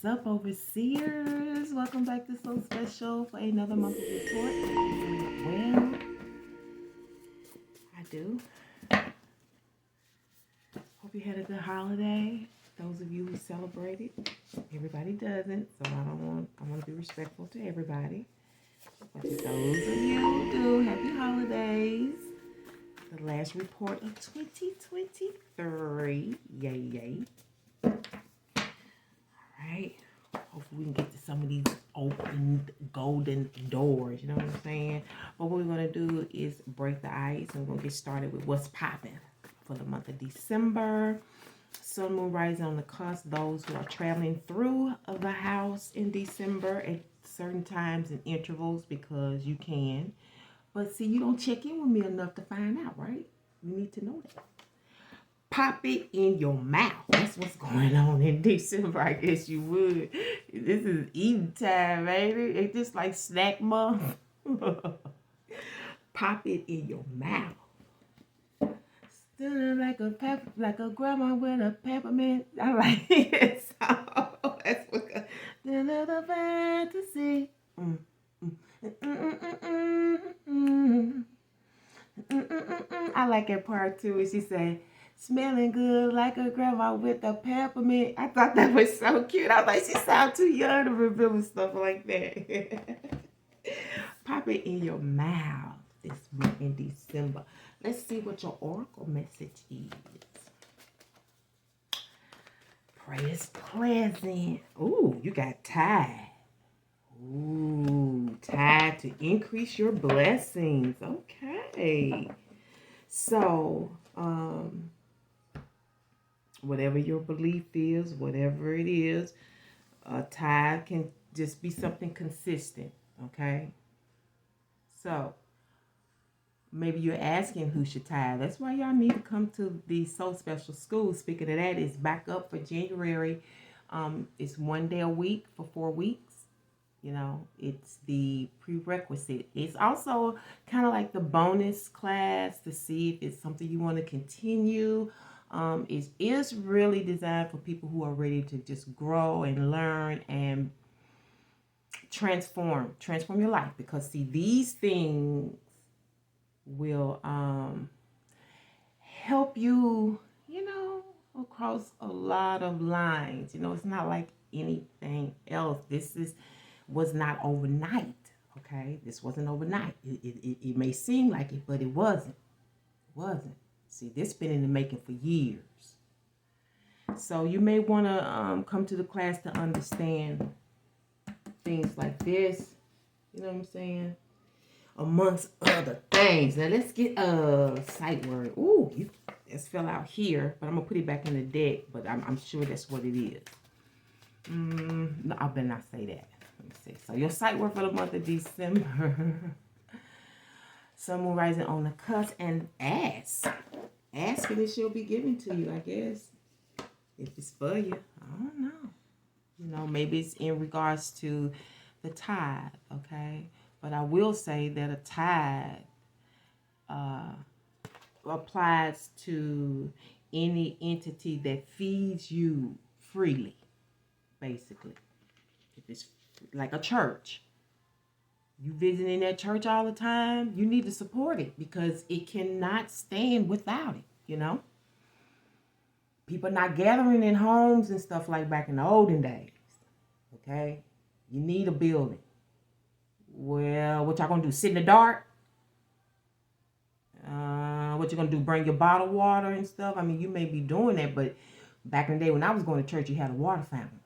up, overseers? Welcome back to So Special for another monthly report. Well, I do. Hope you had a good holiday. Those of you who celebrated, everybody doesn't, so I want to be respectful to everybody. But to those of you who do, happy holidays. The last report of 2023. Yay. Right? Hopefully we can get to some of these open golden doors, you know what I'm saying? But what we're going to do is break the ice, and we're going to get started with what's popping for the month of December. Sun, moon, rising on the cusp. Those who are traveling through the house in December at certain times and intervals, because you can. But see, you don't check in with me enough to find out, right? You need to know that. Pop it in your mouth. That's what's going on in December, I guess you would. This is eating time, baby. It's just like snack month. Pop it in your mouth. Still like a grandma with a peppermint. I like it. So that's what another fantasy. I like that part too. She said, smelling good like a grandma with a peppermint. I thought that was so cute. I was like, she sounds too young to remember stuff like that. Pop it in your mouth this month in December. Let's see what your oracle message is. Pray is pleasant. Ooh, you got tithe. Ooh, tithe to increase your blessings. Okay. So, whatever your belief is, whatever it is, tithe can just be something consistent, okay? So, maybe you're asking who should tithe. That's why y'all need to come to the So Special School. Speaking of that, it's back up for January. It's 1 day a week for 4 weeks. You know, it's the prerequisite. It's also kind of like the bonus class to see if it's something you want to continue. It is really designed for people who are ready to just grow and learn and transform your life. Because see, these things will help you, you know, across a lot of lines. You know, it's not like anything else. Was not overnight, okay? This wasn't overnight. It may seem like it, but it wasn't. It wasn't. See, this been in the making for years. So you may want to come to the class to understand things like this. You know what I'm saying? Amongst other things. Now let's get a sight word. Ooh, this fell out here, but I'm gonna put it back in the deck. But I'm sure that's what it is. No, I better not say that. Let me see. So your sight word for the month of December. Sun, moon, rising on the cusp, and ask. Ask and it shall be given to you, I guess. If it's for you. I don't know. You know, maybe it's in regards to the tithe, okay? But I will say that a tithe applies to any entity that feeds you freely, basically. If it's like a church, you visiting that church all the time, you need to support it because it cannot stand without it, you know? People not gathering in homes and stuff like back in the olden days, okay? You need a building. Well, what y'all gonna do, sit in the dark? What you gonna do, bring your bottled water and stuff? I mean, you may be doing that, but back in the day when I was going to church, you had a water fountain.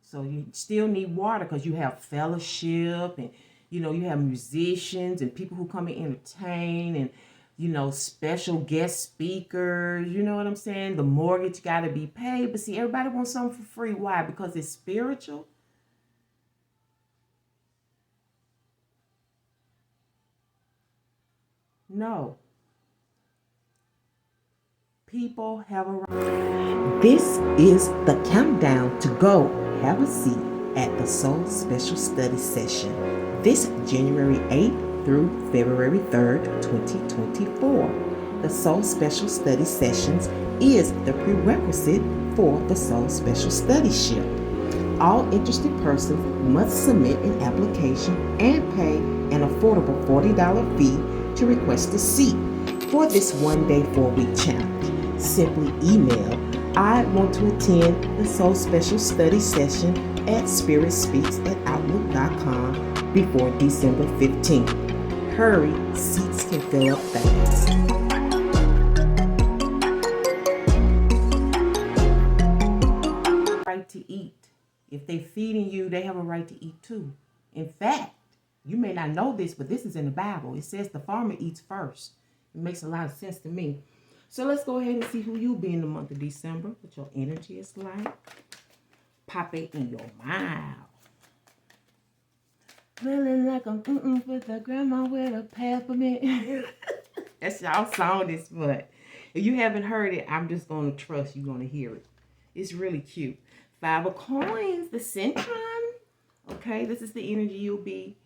So you still need water because you have fellowship and, you know, you have musicians and people who come and entertain and, you know, special guest speakers. You know what I'm saying? The mortgage got to be paid. But see, everybody wants something for free. Why? Because it's spiritual. No. People have a right. This is the countdown to go have a seat at the Soul Special Study Session this January 8th through February 3rd, 2024. The Soul Special Study Sessions is the prerequisite for the Soul Special Study Ship. All interested persons must submit an application and pay an affordable $40 fee to request a seat for this one-day 4-week challenge. Simply email "I want to attend the Soul Special Study session" at spearitspeaks@outlook.com before December 15th. Hurry, seats can fill up fast. Right to eat. If they're feeding you, they have a right to eat too. In fact, you may not know this, but this is in the Bible. It says the farmer eats first. It makes a lot of sense to me. So let's go ahead and see who you'll be in the month of December, what your energy is like. Pop it in your mouth. Feeling like I'm with a grandma with a peppermint. That's y'all song this month. If you haven't heard it, I'm just going to trust you're going to hear it. It's really cute. 5 of coins, the Centron. Okay, this is the energy you'll be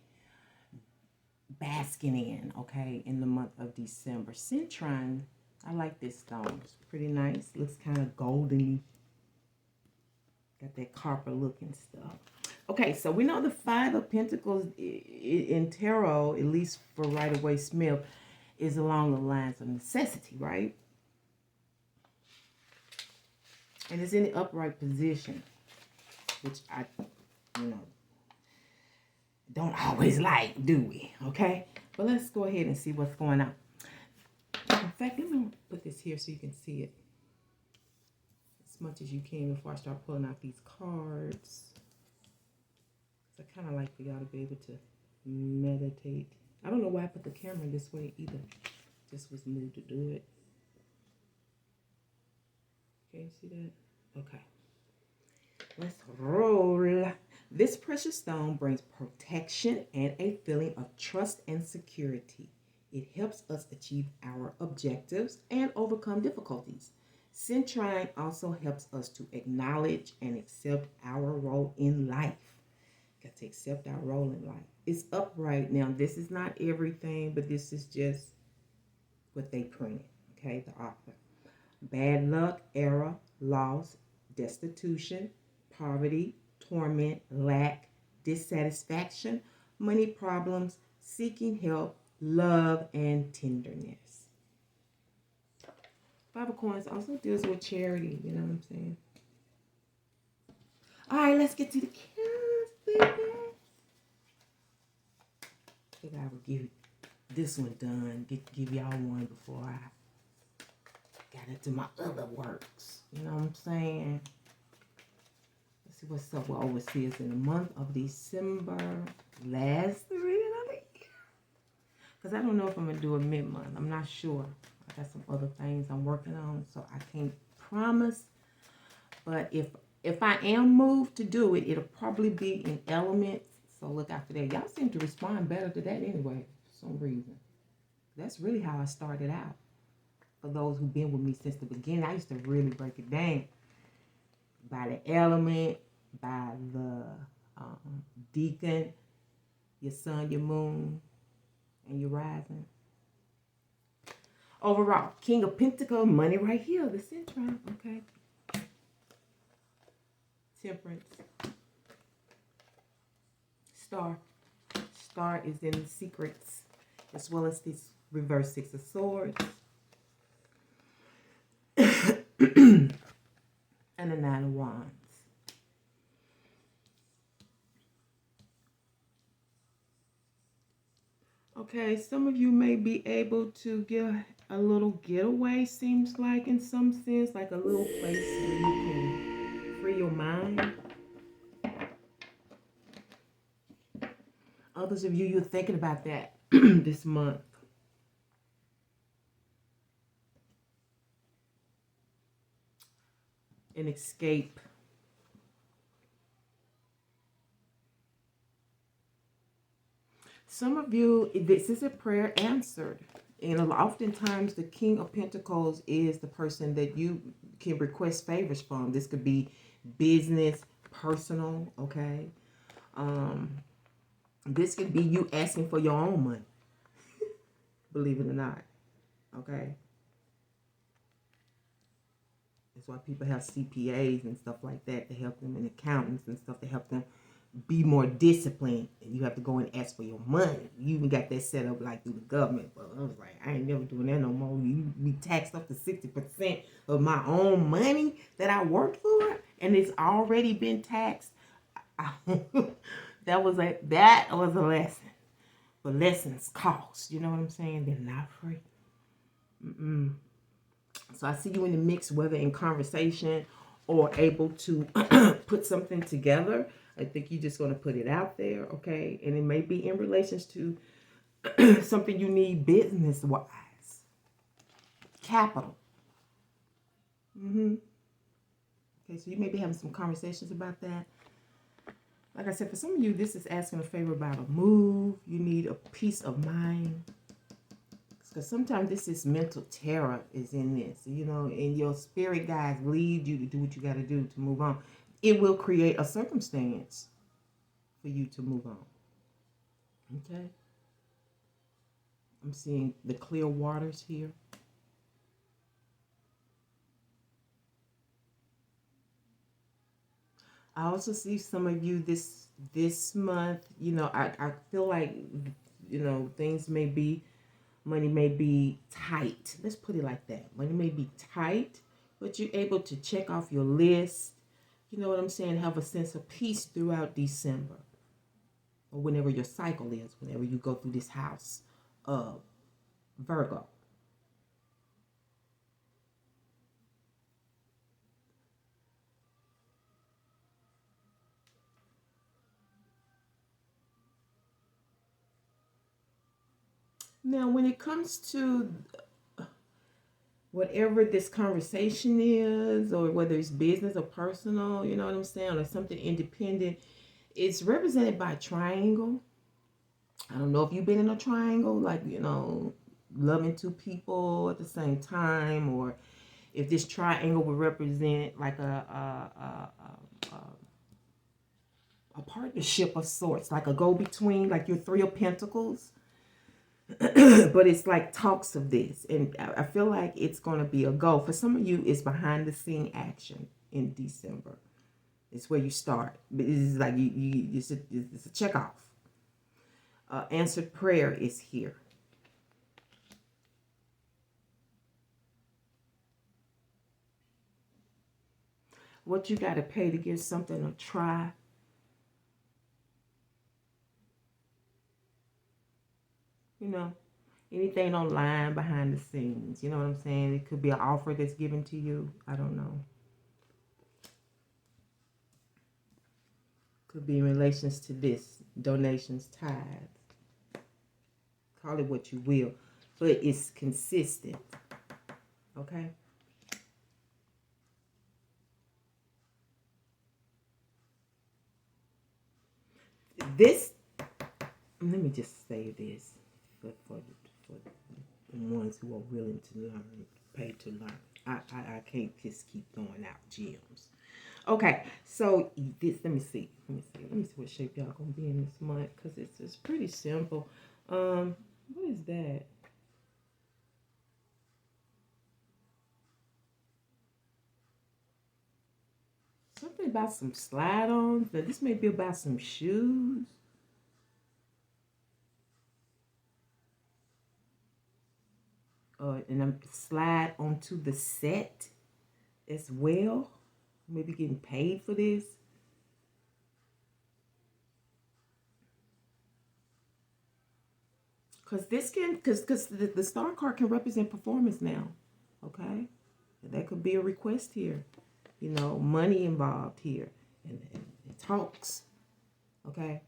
basking in, okay, in the month of December. Centron, I like this stone. It's pretty nice. Looks kind of golden. Got that copper looking stuff. Okay, so we know the 5 of Pentacles in tarot, at least for Rider-Waite Smith, is along the lines of necessity, right? And it's in the upright position, which I, don't always like, do we? Okay? But let's go ahead and see what's going on. In fact, let me put this here so you can see it as much as you can before I start pulling out these cards. I kind of like for y'all to be able to meditate. I don't know why I put the camera this way either. Just was moved to do it. Can you see that? Okay. Let's roll. This precious stone brings protection and a feeling of trust and security. It helps us achieve our objectives and overcome difficulties. Centrine also helps us to acknowledge and accept our role in life. Got to accept our role in life. It's upright. Now, this is not everything, but this is just what they printed. Okay, the author. Bad luck, error, loss, destitution, poverty, torment, lack, dissatisfaction, money problems, seeking help, love, and tenderness. 5 of Coins also deals with charity. You know what I'm saying? All right, let's get to the cards, baby. I think I will give this one done. Give y'all one before I got into my other works. You know what I'm saying? Let's see what's up with overseers in the month of December. Last reading of the year. Because I don't know if I'm going to do a mid-month. I'm not sure. I got some other things I'm working on, so I can't promise. But if I am moved to do it, it'll probably be in elements. So look out for that. Y'all seem to respond better to that anyway, for some reason. That's really how I started out. For those who've been with me since the beginning, I used to really break it down by the element, by the deacon, your sun, your moon, and your rising. Overall, King of Pentacles, money right here, the Centron, okay. Temperance. Star. Star is in the secrets, as well as this reverse 6 of Swords. And the 9 of Wands. Okay, some of you may be able to get a little getaway, seems like, in some sense, like a little place where you can free your mind. Others of you, you're thinking about that this month. An escape. Some of you, this is a prayer answered. And oftentimes the King of Pentacles is the person that you can request favors from. This could be business, personal, okay? This could be you asking for your own money. Believe it or not, okay? That's why people have CPAs and stuff like that to help them, and accountants and stuff to help them be more disciplined. And you have to go and ask for your money. You even got that set up like through the government. But I was like, I ain't never doing that no more. You be taxed up to 60% of my own money that I worked for, and it's already been taxed. That was a lesson. But lessons cost. You know what I'm saying? They're not free. So I see you in the mix, whether in conversation or able to put something together. I think you're just going to put it out there, okay? And it may be in relations to something you need business-wise. Capital. Okay, so you may be having some conversations about that. Like I said, for some of you, this is asking a favor about a move. You need a peace of mind. Because sometimes this is mental terror is in this, you know, and your spirit guides lead you to do what you got to do to move on. It will create a circumstance for you to move on. Okay? I'm seeing the clear waters here. I also see some of you this month, you know, I feel like, you know, money may be tight. Let's put it like that. Money may be tight, but you're able to check off your list. You know what I'm saying? Have a sense of peace throughout December. Or whenever your cycle is, whenever you go through this house of Virgo. Now, when it comes to whatever this conversation is, or whether it's business or personal, you know what I'm saying, or something independent, it's represented by a triangle. I don't know if you've been in a triangle, like, you know, loving two people at the same time, or if this triangle would represent like a partnership of sorts, like a go-between, like your Three of Pentacles. But it's like talks of this, and I feel like it's going to be a go. For some of you, it's behind the scene action in December. It's where you start. But it's like it's a check off. Answered prayer is here. What you got to pay to give something a try. You know, anything online behind the scenes. You know what I'm saying? It could be an offer that's given to you. I don't know. Could be in relations to this. Donations, tithes. Call it what you will. But it's consistent. Okay? This, let me just say this for the ones who are willing to learn, pay to learn. I can't just keep throwing out gems. Okay, so this, let me see what shape y'all gonna be in this month, because it's pretty simple. What is that? Something about some slide-ons. Now this may be about some shoes. And I'm slide onto the set as well. Maybe getting paid for this. Because the star card can represent performance now. Okay? And that could be a request here. You know, money involved here. And talks. Okay?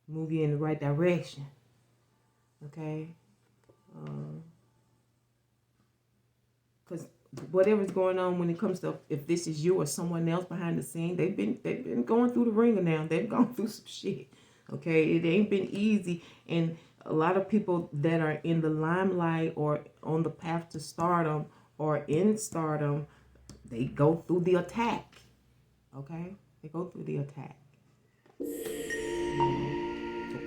Move you in the right direction. Okay? Because whatever's going on when it comes to, if this is you or someone else behind the scene, they've been going through the ringer now. They've gone through some shit. Okay? It ain't been easy. And a lot of people that are in the limelight or on the path to stardom or in stardom, they go through the attack. Okay? They go through the attack. So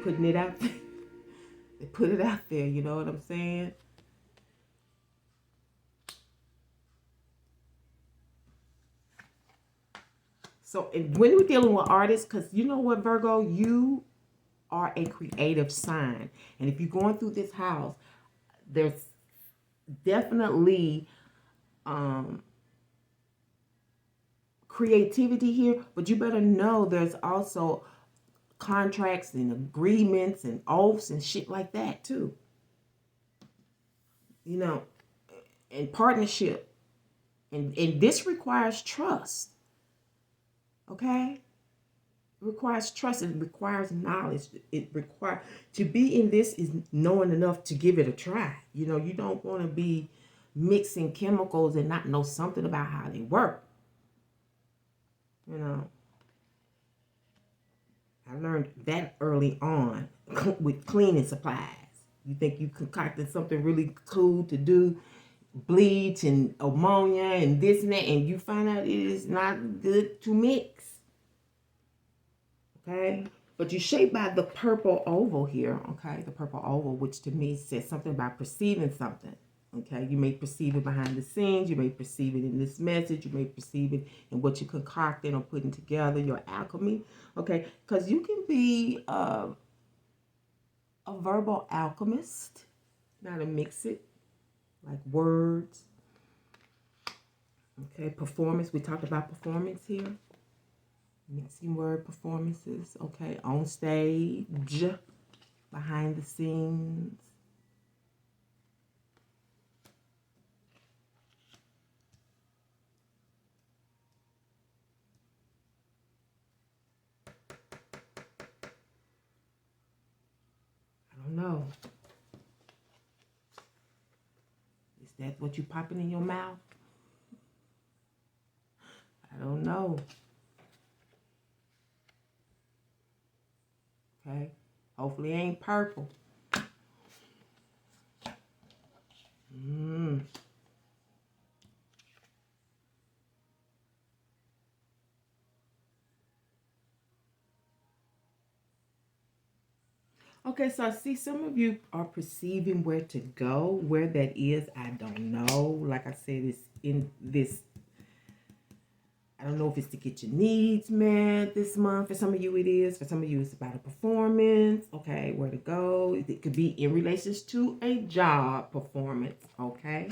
putting it out there. They put it out there, you know what I'm saying? So and when we're dealing with artists, because you know what, Virgo, you are a creative sign. And if you're going through this house, there's definitely creativity here, but you better know there's also contracts and agreements and oaths and shit like that too. You know, and partnership. And this requires trust. Okay? It requires trust. It requires knowledge. It requires to be in this is knowing enough to give it a try. You know, you don't want to be mixing chemicals and not know something about how they work. You know, I learned that early on with cleaning supplies. You think you concocted something really cool to do, bleach and ammonia and this and that, and you find out it is not good to mix. Okay? But you're shaped by the purple oval here, okay? The purple oval, which to me says something about perceiving something. Okay, you may perceive it behind the scenes. You may perceive it in this message. You may perceive it in what you're concocting or putting together, your alchemy. Okay, because you can be a verbal alchemist, not to mix it, like words. Okay, performance. We talked about performance here. Mixing word performances. Okay, on stage, behind the scenes. I don't know. Is that what you popping in your mouth? I don't know. Okay. Hopefully it ain't purple. Okay, so I see some of you are perceiving where to go. Where that is, I don't know. Like I said, it's in this. I don't know if it's to get your needs met this month. For some of you, it is. For some of you, it's about a performance. Okay, where to go. It could be in relations to a job performance. Okay.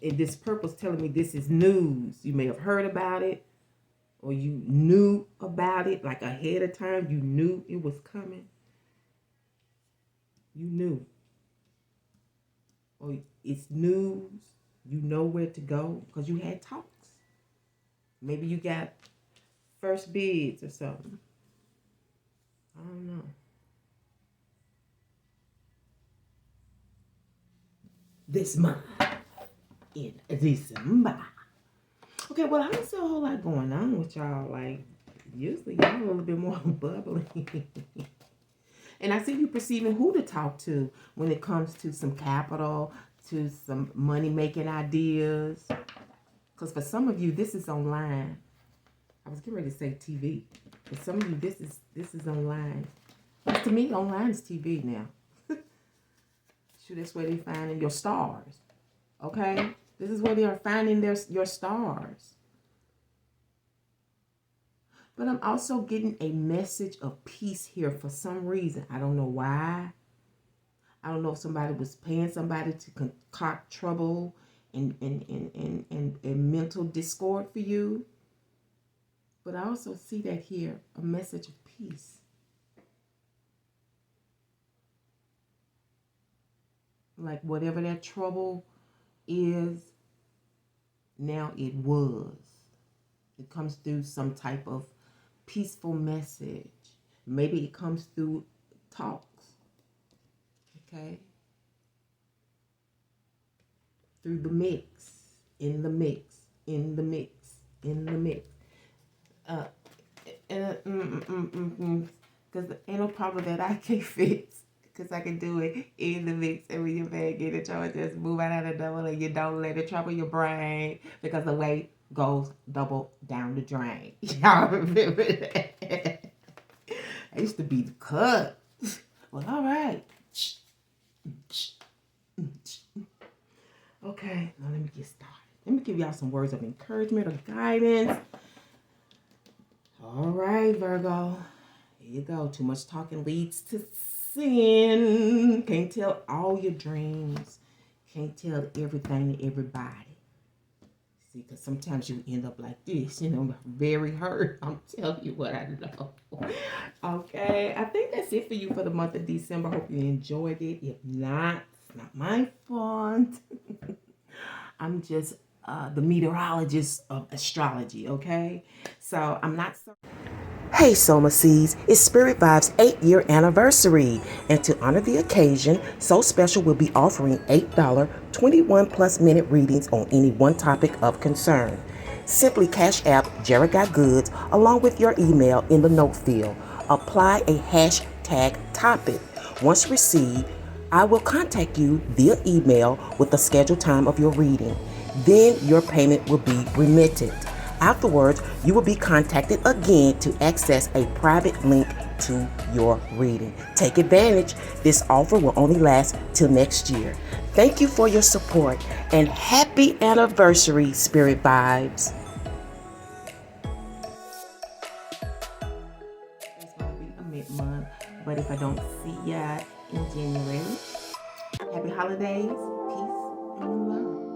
This purple's telling me this is news. You may have heard about it. Or you knew about it, like ahead of time, you knew it was coming. You knew. Or it's news, you know where to go because you had talks. Maybe you got first bids or something. I don't know. This month, in December. Okay, well, I don't see a whole lot going on with y'all. Like, usually y'all a little bit more bubbly. And I see you perceiving who to talk to when it comes to some capital, to some money-making ideas. Because for some of you, this is online. I was getting ready to say TV. For some of you, this is online. But to me, online is TV now. Shoot, that's where they're finding your stars. Okay? This is where they are finding your stars. But I'm also getting a message of peace here for some reason. I don't know why. I don't know if somebody was paying somebody to concoct trouble and mental discord for you. But I also see that here, a message of peace. Like whatever that trouble is, now it was. It comes through some type of peaceful message. Maybe it comes through talks. Okay? Through the mix. In the mix. In the mix. In the mix. Because ain't no problem that I can fix. Because I can do it in the mix. And when your bag get in trouble, just move out of the double and you don't let it trouble your brain. Because the weight goes double down the drain. Y'all remember that? I used to be the cut. Well, all right. Okay, now let me get started. Let me give y'all some words of encouragement or guidance. All right, Virgo. Here you go. Too much talking leads to sin. Can't tell all your dreams. Can't tell everything to everybody. See, because sometimes you end up like this, very hurt. I'm telling you what I know. Okay, I think that's it for you for the month of December. Hope you enjoyed it. If not, it's not my fault. I'm just the meteorologist of astrology, okay? So I'm not so... Hey Soma Seeds, it's Spirit Vibes 8-year anniversary, and to honor the occasion, So Special will be offering $8 21 plus minute readings on any one topic of concern. Simply cash app GeraGotGoods along with your email in the note field. Apply a hashtag topic. Once received, I will contact you via email with the scheduled time of your reading. Then your payment will be remitted. Afterwards, you will be contacted again to access a private link to your reading. Take advantage. This offer will only last till next year. Thank you for your support and happy anniversary, Spirit Vibes. It's going to be a mid-month, but if I don't see ya in January, happy holidays, peace, and love.